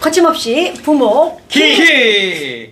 거침없이 부모 키!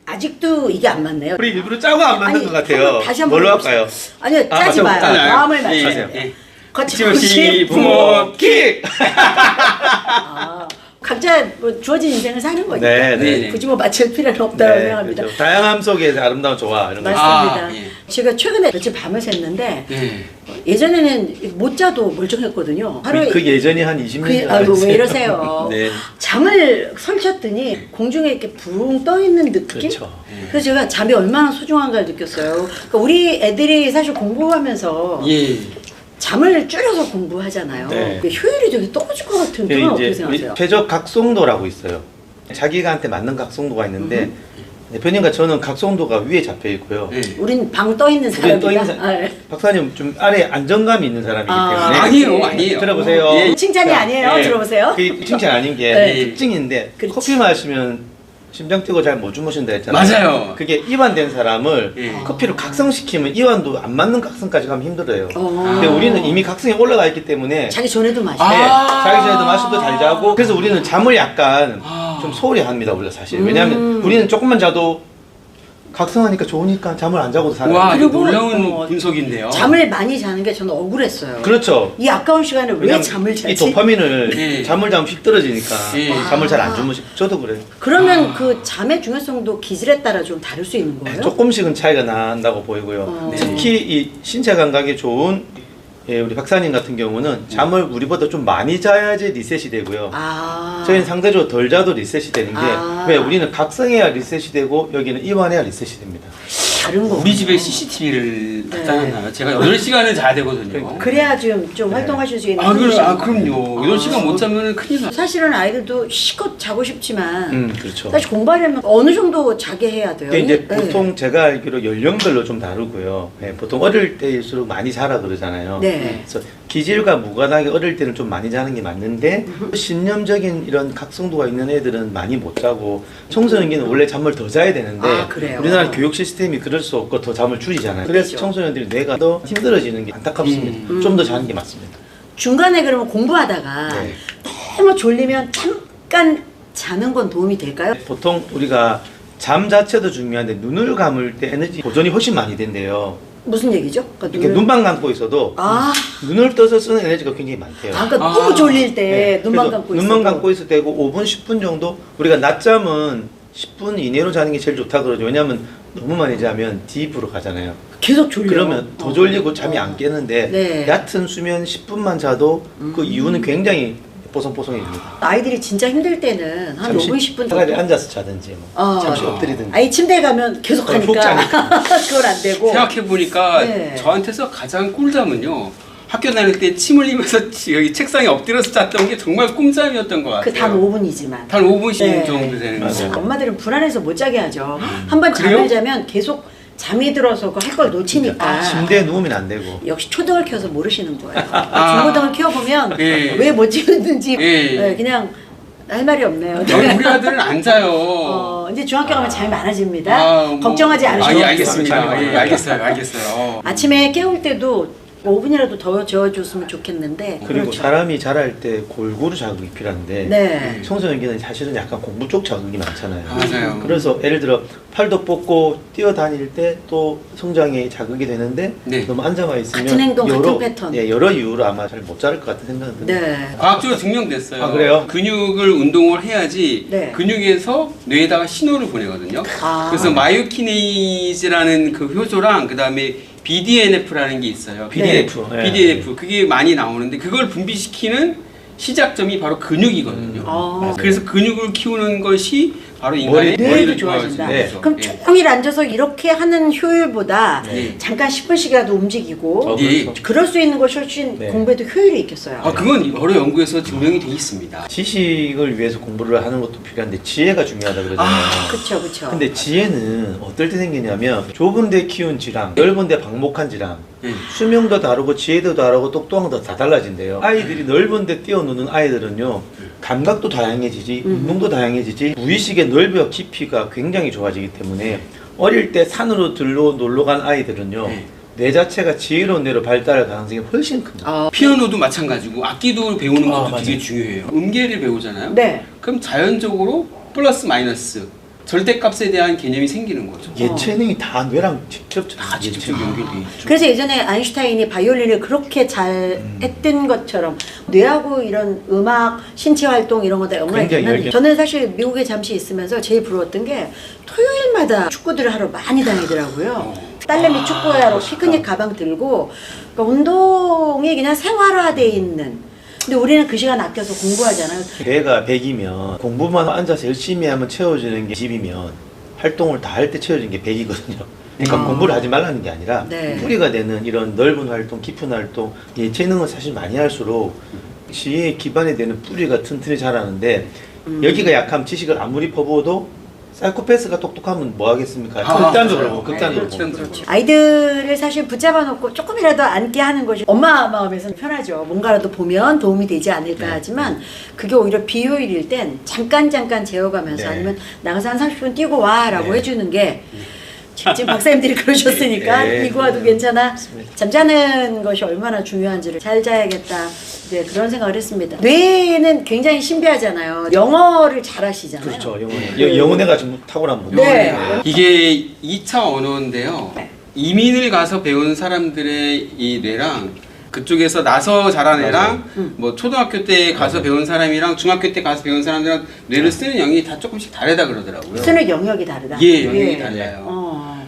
아직도 이게 안 맞네요. 우리 일부러 짜고 안 맞는 것 같아요. 다시 한번 뭘로 해봅시다. 할까요? 아니요, 짜지 마요. 짜나요? 마음을 네, 맞춰야 네, 돼요. 네. 거침없이 부모 키! 아, 각자 뭐 주어진 인생을 사는 거니까 네, 네. 굳이 뭐 맞출 필요는 없다고 생각합니다. 그렇죠. 다양함 속에 아름다운 조화 이런 거. 맞습니다. 아, 예. 제가 최근에 며칠 밤을 샜는데 네. 예전에는 못 자도 멀쩡했거든요. 하루에 그 예전이 한 20년 전. 아이고 왜 이러세요? 네. 잠을 설쳤더니 공중에 이렇게 붕 떠 있는 느낌? 그렇죠. 그래서 제가 잠이 얼마나 소중한가 느꼈어요. 그러니까 우리 애들이 사실 공부하면서 예. 잠을 줄여서 공부하잖아요. 네. 효율이 되게 떨어질 것 같은 네, 그건 어떻게 이제 생각하세요? 최적 각성도라고 있어요. 자기가한테 맞는 각성도가 있는데 대표님과 저는 각성도가 위에 잡혀 있고요. 예. 우린 방 떠 있는 우리는 떠 있는 사람이다. 사람. 아, 네. 박사님 좀 아래 안정감이 있는 사람이기 때문에 아니에요, 아니에요. 들어보세요. 예. 칭찬이 아니에요. 들어보세요. 그 칭찬 아닌 게 네. 특징인데 그렇지. 커피 마시면 심장 뛰고 잘 못 주무신다 했잖아요. 맞아요. 그게 이완된 사람을 예. 커피로 각성시키면 이완도 안 맞는 각성까지 가면 힘들어요. 근데 어. 우리는 이미 각성이 올라가 있기 때문에 자기 전에도 마셔. 네, 아. 자기 전에도 마셔도 잘 자고 그래서 우리는 잠을 약간 아. 좀 소홀히 합니다 원래 사실. 왜냐하면 우리는 조금만 자도 각성하니까 좋으니까 잠을 안 자고도 살아요. 와, 그리고, 놀라운 분석인데요. 잠을 많이 자는 게 저는 억울했어요. 그렇죠. 이 아까운 시간에 왜 왜냐면 잠을 자지? 이 도파민을 예. 잠을 자면 휙 떨어지니까 예. 잠을 잘 안 주무시. 저도 그래요. 그러면 그 잠의 중요성도 기질에 따라 좀 다를 수 있는 거예요? 조금씩은 차이가 난다고 보이고요. 어. 특히 이 신체 감각이 좋은 우리 박사님 같은 경우는 잠을 우리보다 좀 많이 자야지 리셋이 되고요. 아. 저희는 상대적으로 덜 자도 리셋이 되는 게 아. 왜 우리는 각성해야 리셋이 되고 여기는 이완해야 리셋이 됩니다. 다른 거. 우리 집에 CCTV를 네. 갖다 놨나요? 제가 8시간을 자야 되거든요. 그래야 좀 활동하실 수 있는. 아, 컨디션. 그럼요. 8시간 못 자면 큰일 나요. 사실은 아이들도 실컷 자고 싶지만 그렇죠. 사실 공부하려면 어느 정도 자게 해야 돼요. 이게 이제 네. 보통 제가 알기로 연령별로 좀 다르고요. 네, 보통 어릴 때일수록 많이 자라 그러잖아요. 네. 그래서 기질과 무관하게 어릴 때는 좀 많이 자는 게 맞는데 신념적인 이런 각성도가 있는 애들은 많이 못 자고 청소년기는 원래 잠을 더 자야 되는데 아, 그래요? 우리나라 교육 시스템이 그럴 수 없고 더 잠을 줄이잖아요. 그래서 그렇죠. 청소년들이 뇌가 더 힘들어지는 게 안타깝습니다. 좀 더 자는 게 맞습니다. 중간에 그러면 공부하다가 네. 너무 졸리면 잠깐 자는 건 도움이 될까요? 보통 우리가 잠 자체도 중요한데 눈을 감을 때 에너지 보존이 훨씬 많이 된대요. 무슨 얘기죠? 그러니까 이렇게 눈만 감고 있어도 아, 눈을 떠서 쓰는 에너지가 굉장히 많대요. 그러니까 아. 너무 졸릴 때 네. 눈만 그래서 감고 있어도 눈만 감고 있을 때고 5분, 10분 정도 우리가 낮잠은 10분 이내로 자는 게 제일 좋다 그러죠. 왜냐하면 너무 많이 자면 딥으로 가잖아요. 계속 졸려. 그러면 더 졸리고 잠이 안 깨는데 네. 얕은 수면 10분만 자도 그 이유는 굉장히 뽀송뽀송해집니다. 아이들이 진짜 힘들 때는 한 5분, 10분 차라리 앉아서 자든지 뭐 잠시 엎드리든지. 아니 침대에 가면 계속 푹 하니까 자니까. 그걸 안 되고. 생각해보니까 네. 저한테서 가장 꿀잠은요. 학교 다닐 때 침 흘리면서 여기 책상에 엎드려서 잤던 게 정말 꿈잠이었던 것 같아요. 그 단 5분이지만. 단 5분씩 네. 정도 되는 맞아요. 거죠. 엄마들은 불안해서 못 자게 하죠. 한번 그래요? 잠을 자면 계속 잠이 들어서 할 걸 놓치니까. 침대에 누우면 안 되고. 역시 초등을 켜서 모르시는 거예요. 중고등을 키워보면 예. 왜 못 찍었는지 예. 그냥 할 말이 없네요. 우리 아들은 안 자요. 이제 중학교 가면 잠이 많아집니다. 뭐, 걱정하지 않으셔도 예, 알겠습니다. 예, 알겠어요. 아침에 깨울 때도 5분이라도 더 재워줬으면 좋겠는데. 그리고 그렇죠. 사람이 자랄 때 골고루 자극이 필요한데 네. 청소년기는 사실은 약간 공부 쪽 자극이 많잖아요. 맞아요. 그래서 예를 들어 팔도 뻗고 뛰어다닐 때 또 성장에 자극이 되는데 네. 너무 앉아만 있으면 같은 행동, 같은 패턴. 여러 이유로 아마 잘 못 자랄 것 같은 생각은 듭니다. 네. 과학적으로 증명됐어요. 아, 그래요? 근육을 운동을 해야지 네. 근육에서 뇌에다가 신호를 보내거든요. 아. 그래서 마이오키네이즈라는 그 효소랑 그다음에 BDNF라는 게 있어요. BDNF. 네. BDNF 그게 많이 나오는데 그걸 분비시키는 시작점이 바로 근육이거든요. 아. 그래서 근육을 키우는 것이 바로 인간의 머리- 뇌도 머리를 좋아진다. 좋아지는 거죠. 그럼 예. 종일 앉아서 이렇게 하는 효율보다 네. 잠깐 10분씩이라도 움직이고 예. 그렇죠. 그럴 수 있는 것이 훨씬 네. 공부에도 효율이 있겠어요. 아, 그건 여러 연구에서 증명이 돼 있습니다. 지식을 위해서 공부를 하는 것도 필요한데 지혜가 중요하다 그러잖아요. 그렇죠, 그렇죠. 근데 지혜는 어떨 때 생기냐면 좁은 데 키운 지랑 넓은 데 방목한 지랑 예. 수명도 다르고 지혜도 다르고 똑똑함도 다 달라진대요. 아이들이 넓은 데 뛰어노는 아이들은요 감각도 다양해지지 운동도 다양해지지 무의식의 넓이와 깊이가 굉장히 좋아지기 때문에 어릴 때 산으로 들러 놀러 간 아이들은요 네. 뇌 자체가 지혜로운 뇌로 발달할 가능성이 훨씬 큽니다. 피아노도 마찬가지고 악기도 배우는 것도 맞아요. 되게 중요해요. 음계를 배우잖아요. 네. 그럼 자연적으로 플러스 마이너스 절대값에 대한 개념이 생기는 거죠. 예체능이 다 뇌랑 직접 다 직접 연결돼 있죠. 그래서 예전에 아인슈타인이 바이올린을 그렇게 잘 했던 것처럼 뇌하고 이런 음악, 신체 활동 이런 거다 연관이 굉장히 되는. 열려- 저는 사실 미국에 잠시 있으면서 제일 부러웠던 게 토요일마다 축구들을 하러 많이 다니더라고요. 딸내미 축구하러 피크닉 가방 들고 그러니까 운동이 그냥 생활화돼 있는. 근데 우리는 그 시간 아껴서 공부하잖아요. 뇌가 100이면 공부만 앉아서 열심히 하면 채워지는 게 10이면 활동을 다 할 때 채워지는 게 100이거든요. 그러니까 공부를 하지 말라는 게 아니라 네. 뿌리가 되는 이런 넓은 활동, 깊은 활동, 예체능은 사실 많이 할수록 지혜에 기반이 되는 뿌리가 튼튼히 자라는데 여기가 약하면 지식을 아무리 퍼부어도 사이코패스가 똑똑하면 뭐 하겠습니까? 극단적으로 맞아요. 극단적으로 네, 보는 그렇죠. 거죠. 아이들을 사실 붙잡아 놓고 조금이라도 앉게 하는 것이 엄마 마음에서는 편하죠. 뭔가라도 보면 도움이 되지 않을까 네. 하지만 그게 오히려 비효율일 땐 잠깐 재워가면서 네. 아니면 나가서 한 30분 뛰고 와라고 네. 해주는 게 지금 박사님들이 그러셨으니까 네. 뛰고 와도 괜찮아. 맞습니다. 잠자는 것이 얼마나 중요한지를 잘 자야겠다. 네, 그런 생각을 했습니다. 뇌는 굉장히 신비하잖아요. 영어를 잘 하시잖아요. 그렇죠. 영혼애가 좀 탁월한 분. 네. 이게 2차 언어인데요. 네. 이민을 가서 배운 사람들의 이 뇌랑 그쪽에서 나서 자란 애랑 뭐 초등학교 때 가서 배운 사람이랑 중학교 때 가서 배운 사람들이랑 뇌를 쓰는 영역이 다 조금씩 다르다 그러더라고요. 쓰는 영역이 다르다. 예, 영역이 예. 달라요.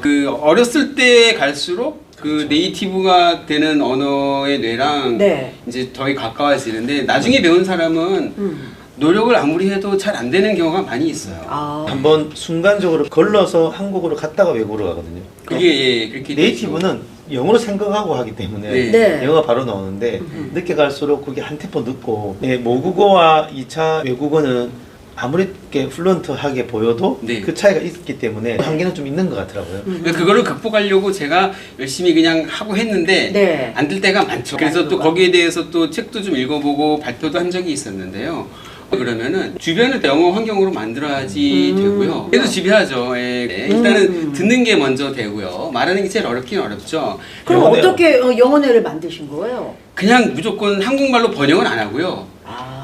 그 어렸을 때 갈수록 그 네이티브가 되는 언어의 뇌랑 네. 이제 더 가까워지는데 나중에 배운 사람은 노력을 아무리 해도 잘 안 되는 경우가 많이 있어요. 한번 순간적으로 걸러서 한국으로 갔다가 외국으로 가거든요. 그게 예, 그렇게 네이티브는 영어로 생각하고 하기 때문에 네. 네. 영어가 바로 나오는데 늦게 갈수록 그게 한 템포 늦고 모국어와 2차 외국어는 아무리 이렇게 플루언트하게 보여도 네. 그 차이가 있기 때문에 한계는 좀 있는 것 같더라고요. 그러니까 그거를 극복하려고 제가 열심히 그냥 하고 했는데 네. 안 될 때가 많죠. 그래서 또 거기에 대해서 또 책도 좀 읽어보고 발표도 한 적이 있었는데요. 그러면은 주변을 영어 환경으로 만들어야지 되고요. 그래도 지배하죠. 예. 네. 일단은 듣는 게 먼저 되고요. 말하는 게 제일 어렵긴 어렵죠. 그럼 영어네요. 어떻게 영어뇌를 만드신 거예요? 그냥 무조건 한국말로 번역은 안 하고요.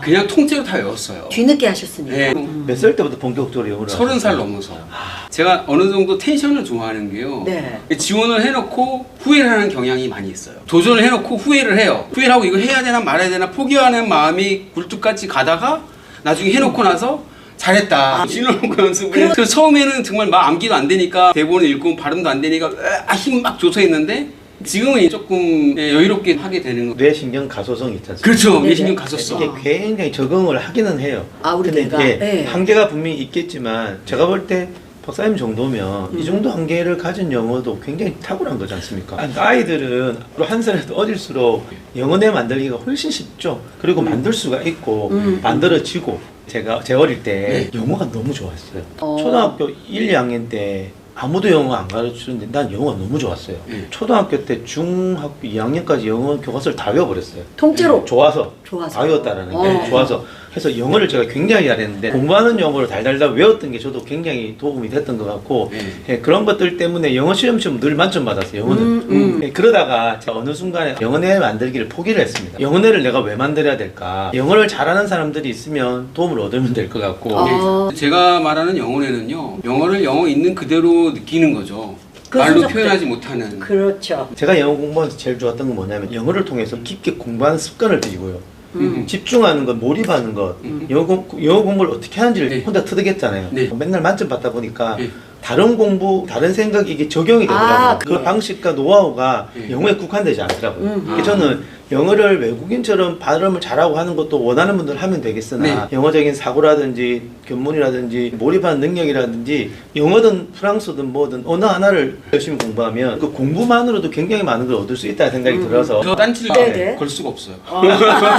그냥 통째로 다 외웠어요. 뒤늦게 하셨으니까. 네. 몇 살 때부터 본격적으로 영어를 30살 하셨어요? 넘어서. 제가 어느 정도 텐션을 좋아하는 게요. 네. 지원을 해놓고 후회를 하는 경향이 많이 있어요. 도전을 해놓고 후회를 해요. 후회를 하고 이거 해야 되나 말아야 되나 포기하는 마음이 굴뚝같이 가다가 나중에 해놓고 나서 잘했다. 실로놓고 연습을 해서 그래서 처음에는 정말 막 암기도 안 되니까 대본을 읽고 발음도 안 되니까 힘 막 줘서 했는데 지금은 조금 여유롭게 하게 되는 거예요. 뇌신경 가소성이 있지 않습니까? 그렇죠. 네네. 뇌신경 가소성. 이게 굉장히 적응을 하기는 해요. 우리 근데 뇌가? 이게 네. 한계가 분명히 있겠지만 제가 볼 때 박사님 정도면 이 정도 한계를 가진 영어도 굉장히 탁월한 거지 않습니까? 아이들은 한 살에도 어릴수록 영어내 만들기가 훨씬 쉽죠. 그리고 만들 수가 있고 만들어지고 제 어릴 때 영어가 너무 좋았어요. 초등학교 1, 2학년 때 아무도 영어 안 가르치는데 난 영어가 너무 좋았어요. 초등학교 때 중학교 2학년까지 영어 교과서를 다 외워버렸어요. 통째로. 좋아서. 좋아서. 다 외웠다라는 게 좋아서. 해서 영어를 제가 굉장히 잘했는데 공부하는 영어를 달달달 외웠던 게 저도 굉장히 도움이 됐던 것 같고 예, 그런 것들 때문에 영어 시험 늘 만점 받았어요. 영어는. 예, 그러다가 제가 어느 순간에 영어내 만들기를 포기를 했습니다. 영어내를 내가 왜 만들어야 될까? 영어를 잘하는 사람들이 있으면 도움을 얻으면 될 것 같고 제가 말하는 영어에는요. 영어를 영어 있는 그대로 느끼는 거죠. 말로 순서부터. 표현하지 못하는. 그렇죠. 제가 영어 공부하면서 제일 좋았던 건 뭐냐면 영어를 통해서 깊게 공부하는 습관을 들이고요. 집중하는 것, 몰입하는 것, 영어 공부를 어떻게 하는지를 네. 혼자 터득했잖아요. 네. 맨날 만점 받다 보니까 네. 다른 공부, 다른 생각이 이게 적용이 되더라고요. 그 네. 방식과 노하우가 네. 영어에 국한되지 않더라고요. 그래서 저는 영어를 외국인처럼 발음을 잘하고 하는 것도 원하는 분들 하면 되겠으나 네. 영어적인 사고라든지 견문이라든지 몰입하는 능력이라든지 영어든 프랑스든 뭐든 언어 하나를 열심히 공부하면 그 공부만으로도 굉장히 많은 걸 얻을 수 있다는 생각이 들어서 저 딴지를 네네. 걸 수가 없어요.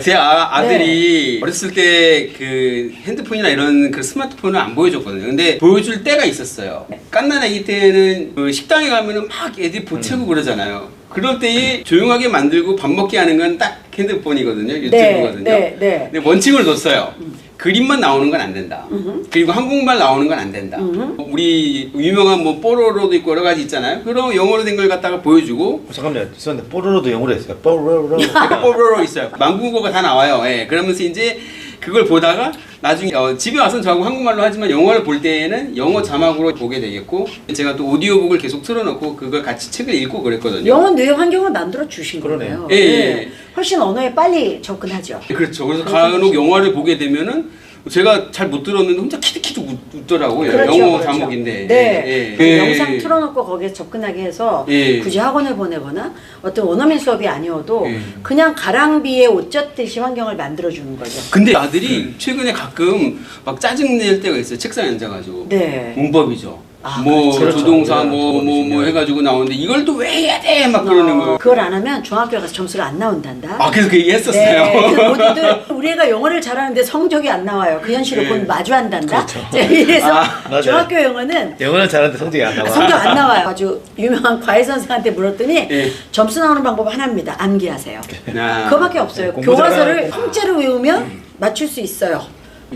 제 아들이 어렸을 때 그 핸드폰이나 이런 그 스마트폰을 안 보여줬거든요. 근데 보여줄 때가 있었어요. 깐난 아기 때는 그 식당에 가면은 막 애들이 보채고 그러잖아요. 그럴 때에 조용하게 만들고 밥 먹게 하는 건 딱 핸드폰이거든요. 유튜브거든요. 네. 근데 원칙을 뒀어요. 그림만 나오는 건 안 된다. 음흠. 그리고 한국말 나오는 건 안 된다. 우리 유명한 뭐 뽀로로도 있고 여러 가지 있잖아요. 그런 영어로 된 걸 갖다가 보여주고 잠깐만요. 죄송한데 뽀로로도 영어로 했어요. 뽀로로. 뽀로로 있어요. 망국어가 다 나와요. 예. 그러면서 이제 그걸 보다가 나중에 집에 와서는 저하고 한국말로 하지만 영어를 볼 때에는 영어 자막으로 보게 되겠고 제가 또 오디오북을 계속 틀어놓고 그걸 같이 책을 읽고 그랬거든요. 영어 뇌 환경을 만들어 주신 그러네요. 거예요. 예, 예. 훨씬 언어에 빨리 접근하죠. 그렇죠. 그래서 간혹 영화를 보게 되면은 제가 잘 못 들었는데 혼자 키득키득 웃더라고요. 그렇죠, 영어 그렇죠. 자막인데. 네. 예, 그 예. 영상 틀어놓고 거기에 접근하게 해서 예. 굳이 학원을 보내거나 어떤 원어민 수업이 아니어도 예. 그냥 가랑비에 옷 젖듯이 환경을 만들어주는 거죠. 근데 아들이 최근에 가끔 막 짜증낼 때가 있어요. 책상에 앉아가지고. 네. 문법이죠. 아, 뭐 그렇죠. 조동사 네, 뭐 중요하죠. 해가지고 나오는데 이걸 또 왜 해야 돼? 막 그러는 거예요. 그걸 안 하면 중학교에 가서 점수가 안 나온단다. 아 그래서 그 얘기 했었어요. 네, 그래서 모두들 우리 애가 영어를 잘하는데 성적이 안 나와요. 그 현실을 네. 곧 마주한단다. 그렇죠. 그래서 맞아요. 중학교 영어는 영어는 잘하는데 성적이 안 나와. 성적 안 나와요. 아주 유명한 과외 선생한테 물었더니 예. 점수 나오는 방법 하나입니다. 암기하세요. 아. 그거밖에 없어요. 공부 교과서를 잘하는- 통째로 외우면 맞출 수 있어요.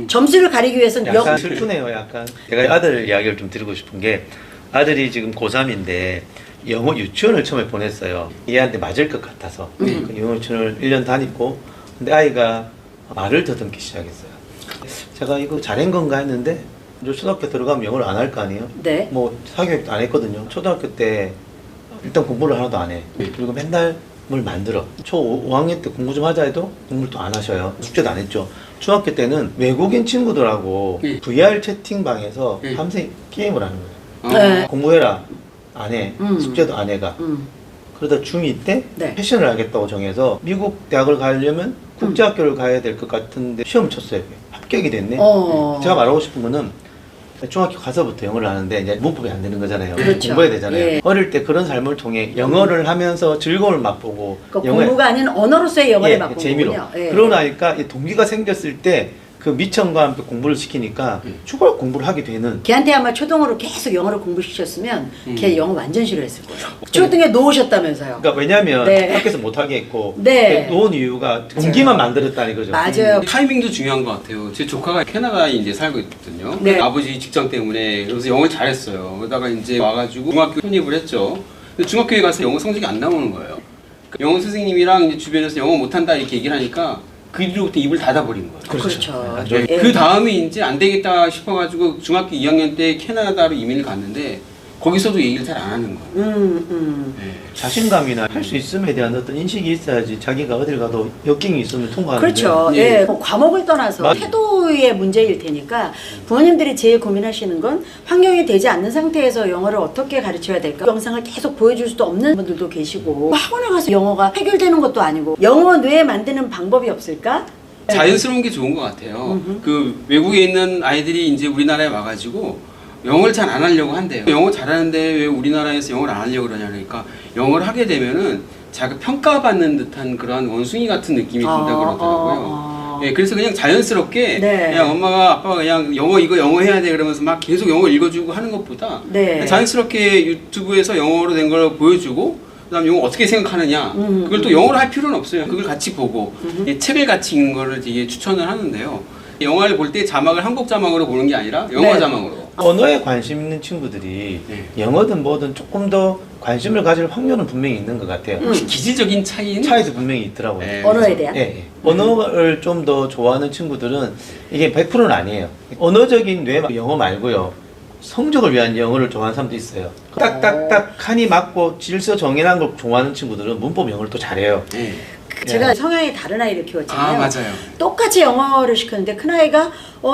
점수를 가리기 위해서는 약간 슬프네요, 약간. 제가 아들 이야기를 좀 드리고 싶은 게 아들이 지금 고3인데 영어 유치원을 처음에 보냈어요. 얘한테 맞을 것 같아서. 그 영어 유치원을 1년 다니고 근데 아이가 말을 더듬기 시작했어요. 제가 이거 잘한 건가 했는데 이제 초등학교 들어가면 영어를 안 할 거 아니에요? 네. 뭐 사교육도 안 했거든요. 초등학교 때 일단 공부를 하나도 안 해. 그리고 맨날 뭘 만들어. 초 5학년 때 공부 좀 하자 해도 공부를 또 안 하셔요. 숙제도 안 했죠. 중학교 때는 외국인 친구들하고 예. VR 채팅방에서 예. 밤새 게임을 하는 거예요. 네. 공부해라. 안 해. 음. 숙제도 안 해가. 그러다 중2 때 네. 패션을 하겠다고 정해서 미국 대학을 가려면 국제학교를 가야 될 것 같은데 시험 쳤어요. 합격이 됐네. 제가 말하고 싶은 거는 중학교 가서부터 영어를 하는데 이제 문법이 안 되는 거잖아요. 그렇죠. 공부해야 되잖아요. 예. 어릴 때 그런 삶을 통해 영어를 하면서 즐거움을 맛보고 그러니까 공부가 아닌 언어로서의 영어를 맛본 재미로. 거군요. 예. 그러고 나니까 이 동기가 생겼을 때 그 미천과 함께 공부를 시키니까 추가로 공부를 하게 되는. 걔한테 아마 초등으로 계속 영어를 공부시켰으면 걔 영어 완전 싫어했을 거예요. 초등에 놓으셨다면서요. 그러니까 왜냐하면 네. 학교에서 못하게 했고 네. 놓은 이유가 동기만 만들었다는 이거죠. 맞아요. 타이밍도 중요한 것 같아요. 제 조카가 캐나다에 이제 살고 있거든요. 네. 아버지 직장 때문에 그래서 영어를 잘했어요. 그러다가 이제 와가지고 중학교 편입을 했죠. 근데 중학교에 가서 영어 성적이 안 나오는 거예요. 영어 선생님이랑 이제 주변에서 영어 못한다 이렇게 얘기를 하니까 그 뒤로부터 입을 닫아버린 거예요. 그렇죠. 안 좋아요. 예. 그 다음에 이제 안 되겠다 싶어가지고 중학교 2학년 때 캐나다로 이민을 갔는데 거기서도 얘기를 잘 안 하는 거예요. 네. 자신감이나 할 수 있음에 대한 어떤 인식이 있어야지 자기가 어딜 가도 역경이 있으면 통과하는데. 그렇죠. 네. 예. 뭐 과목을 떠나서 맞아요. 태도의 문제일 테니까 부모님들이 제일 고민하시는 건 환경이 되지 않는 상태에서 영어를 어떻게 가르쳐야 될까? 영상을 계속 보여줄 수도 없는 분들도 계시고 뭐 학원에 가서 영어가 해결되는 것도 아니고 영어 뇌에 만드는 방법이 없을까? 자연스러운 게 좋은 것 같아요. 그 외국에 있는 아이들이 이제 우리나라에 와가지고 영어를 잘 안 하려고 한대요. 영어 잘하는데 왜 우리나라에서 영어를 안 하려고 그러냐 그러니까 영어를 하게 되면은 자기가 평가받는 듯한 그런 원숭이 같은 느낌이 든다 그러더라고요. 예, 그래서 그냥 자연스럽게 네. 그냥 엄마가 아빠가 그냥 영어 이거 영어 해야 돼 그러면서 막 계속 영어 읽어주고 하는 것보다 네. 그냥 자연스럽게 유튜브에서 영어로 된 걸 보여주고 그다음 영어 어떻게 생각하느냐 그걸 또 영어로 할 필요는 없어요. 그걸 같이 보고 이 책을 같이 읽는 거를 되게 추천을 하는데요. 영화를 볼 때 자막을 한국 자막으로 보는 게 아니라 영어 네. 자막으로. 언어에 관심 있는 친구들이 네. 영어든 뭐든 조금 더 관심을 가질 확률은 분명히 있는 것 같아요. 혹시 기질적인 차이는? 차이도 분명히 있더라고요. 네. 언어에 대한? 예, 예. 언어를 좀 더 좋아하는 친구들은 이게 100%는 아니에요. 언어적인 뇌 영어 말고요. 성적을 위한 영어를 좋아하는 사람도 있어요. 딱딱딱 칸이 맞고 질서 정연한 걸 좋아하는 친구들은 문법 영어를 또 잘해요. 네. 제가 성향이 다른 아이를 키웠잖아요. 아 맞아요. 똑같이 영어를 시켰는데 큰아이가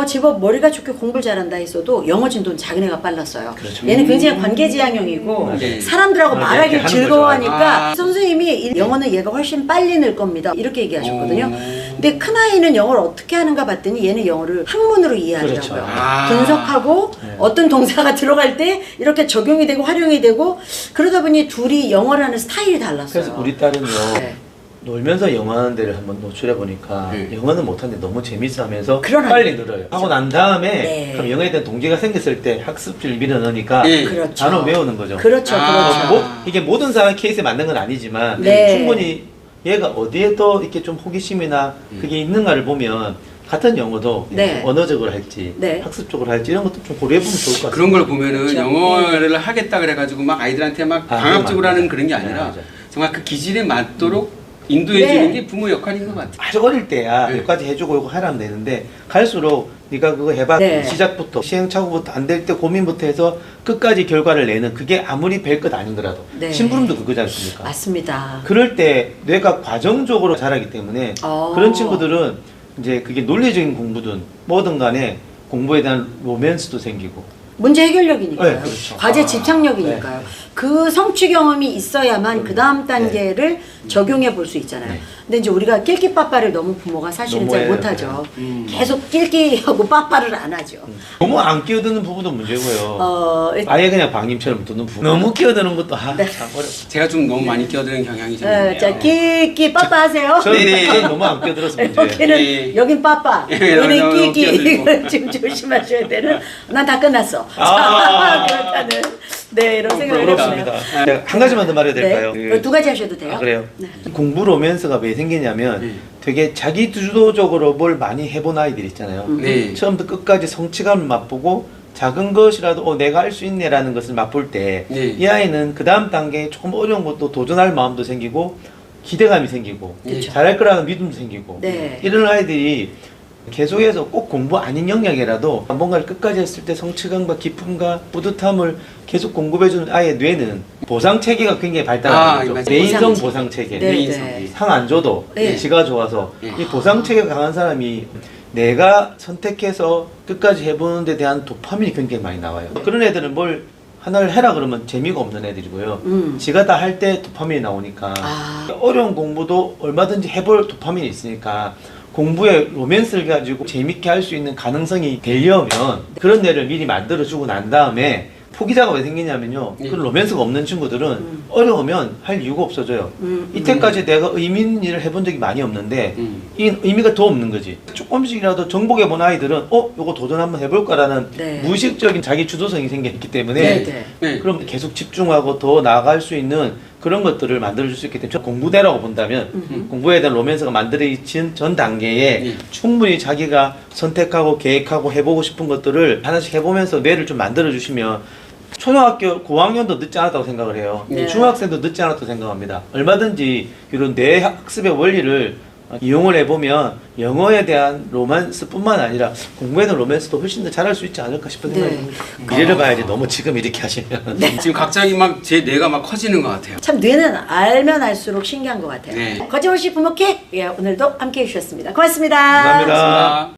제법 머리가 좋게 공부를 잘한다 했어도 영어 진도는 자기네가 빨랐어요. 그렇죠. 얘는 굉장히 관계지향형이고 네. 사람들하고 맞아요. 말하기를 이렇게 하는 즐거워하니까 거죠. 아. 선생님이 영어는 얘가 훨씬 빨리 늘 겁니다. 이렇게 얘기하셨거든요. 오. 근데 큰아이는 영어를 어떻게 하는가 봤더니 얘는 영어를 학문으로 이해하더라고요. 그렇죠. 아. 분석하고 네. 어떤 동사가 들어갈 때 이렇게 적용이 되고 활용이 되고 그러다 보니 둘이 영어를 하는 스타일이 달랐어요. 그래서 우리 딸은요. 네. 놀면서 영어 하는 데를 한번 노출해 보니까 네. 영어는 못하는데 너무 재밌어 하면서 그런 빨리 늘어요. 하고 난 다음에 네. 그럼 영어에 대한 동기가 생겼을 때 학습지를 밀어넣으니까 네. 그렇죠. 단어 외우는 거죠. 그렇죠. 아. 그렇죠. 이게 모든 사람 케이스에 맞는 건 아니지만 네. 충분히 얘가 어디에 더 이렇게 좀 호기심이나 그게 있는가를 보면 같은 영어도 네. 언어적으로 할지 네. 학습적으로 할지 이런 것도 좀 고려해보면 좋을 것 같아요. 그런 걸 보면은 그렇죠. 영어를 하겠다 그래가지고 막 아이들한테 막 아, 강압적으로 맞아요. 하는 그런 게 네, 아니라 맞아요. 정말 그 기질에 맞도록 인도해주는 네. 게 부모 역할인 것 같아요. 아주 어릴 때야 네. 여기까지 해주고 이거 하라면 되는데 갈수록 네가 그거 해봐 네. 시작부터 시행착오부터 안 될 때 고민부터 해서 끝까지 결과를 내는 그게 아무리 별것 아닌 거라도 네. 심부름도 그거지 않습니까? 맞습니다. 그럴 때 뇌가 과정적으로 자라기 때문에 그런 친구들은 이제 그게 논리적인 공부든 뭐든 간에 공부에 대한 로맨스도 생기고 문제 해결력이니까요. 네, 그렇죠. 과제 집착력이니까요. 네. 그 성취 경험이 있어야만 그 다음 단계를 적용해 볼 수 있잖아요. 네. 근데 이제 우리가 낄끼빠빠를 너무 부모가 사실은 너무 잘 해요. 못하죠. 음. 계속 낄끼하고 빠빠를 안 하죠. 너무 안 끼어드는 부분도 문제고요. 네. 아예 그냥 방임처럼 두는 부분. 너무 끼어드는 것도 참 어렵다. 제가 좀 너무 많이 끼어드는 경향이 좀 있네요. 자, 낄끼 빠빠 하세요. 네네. 너무 안 끼어들어서 문제예요. 여기는 네. 여긴 빠빠, 네, 여기는 너무 끼끼. 끼어들고. 이걸 지금 조심하셔야 되는. 난 다 끝났어. 아. 자, 그렇다는 이런 생각을 부럽습니다. 해보네요. 제가 한 가지만 더 말해도 될까요? 네. 두 가지 하셔도 돼요. 아, 그래요? 네. 공부 로맨스가 왜 생기냐면 네. 되게 자기 주도적으로 뭘 많이 해본 아이들 있잖아요. 네. 처음부터 끝까지 성취감을 맛보고 작은 것이라도 내가 할 수 있네라는 것을 맛볼 때 이 네. 아이는 그 다음 단계에 조금 어려운 것도 도전할 마음도 생기고 기대감이 생기고 그렇죠. 잘할 거라는 믿음도 생기고 네. 이런 아이들이 계속해서 꼭 공부 아닌 영역이라도 뭔가를 끝까지 했을 때 성취감과 기쁨과 뿌듯함을 계속 공급해주는 아이의 뇌는 보상 체계가 굉장히 발달하는 거죠. 맞아요. 내인성 보상 보상 체계. 네, 개인성. 네. 상 안 줘도 네. 지가 좋아서 네. 이 보상 체계가 강한 사람이 내가 선택해서 끝까지 해보는 데 대한 도파민이 굉장히 많이 나와요. 그런 애들은 뭘 하나를 해라 그러면 재미가 없는 애들이고요. 지가 다 할 때 도파민이 나오니까 아. 어려운 공부도 얼마든지 해볼 도파민이 있으니까 공부에 로맨스를 가지고 재밌게 할 수 있는 가능성이 되려면 그런 애를 미리 만들어주고 난 다음에 포기자가 왜 생기냐면요. 네. 그런 로맨스가 없는 친구들은 어려우면 할 이유가 없어져요. 이때까지 내가 의미 있는 일을 해본 적이 많이 없는데 이 의미가 더 없는 거지. 조금씩이라도 정복해본 아이들은 요거 도전 한번 해볼까라는 네. 무의식적인 자기 주도성이 생겨있기 때문에 네, 네. 네. 그럼 계속 집중하고 더 나아갈 수 있는 그런 것들을 만들어줄 수 있기 때문에 저 공부대라고 본다면 공부에 대한 로맨스가 만들어진 전 단계에 네. 충분히 자기가 선택하고 계획하고 해보고 싶은 것들을 하나씩 해보면서 뇌를 좀 만들어주시면 초등학교 고학년도 늦지 않았다고 생각을 해요. 네. 중학생도 늦지 않았다고 생각합니다. 얼마든지 이런 뇌 학습의 원리를 이용을 해보면 영어에 대한 로맨스뿐만 아니라 공부에 대한 로맨스도 훨씬 더 잘할 수 있지 않을까 싶은 생각이 네. 듭니다. 미래를 봐야지 너무 지금 이렇게 하시면 지금 갑자기 막 제 뇌가 막 커지는 것 같아요. 참 뇌는 알면 알수록 신기한 것 같아요. 네. 거짓없이 부모킥 오늘도 함께해 주셨습니다. 고맙습니다. 감사합니다. 감사합니다.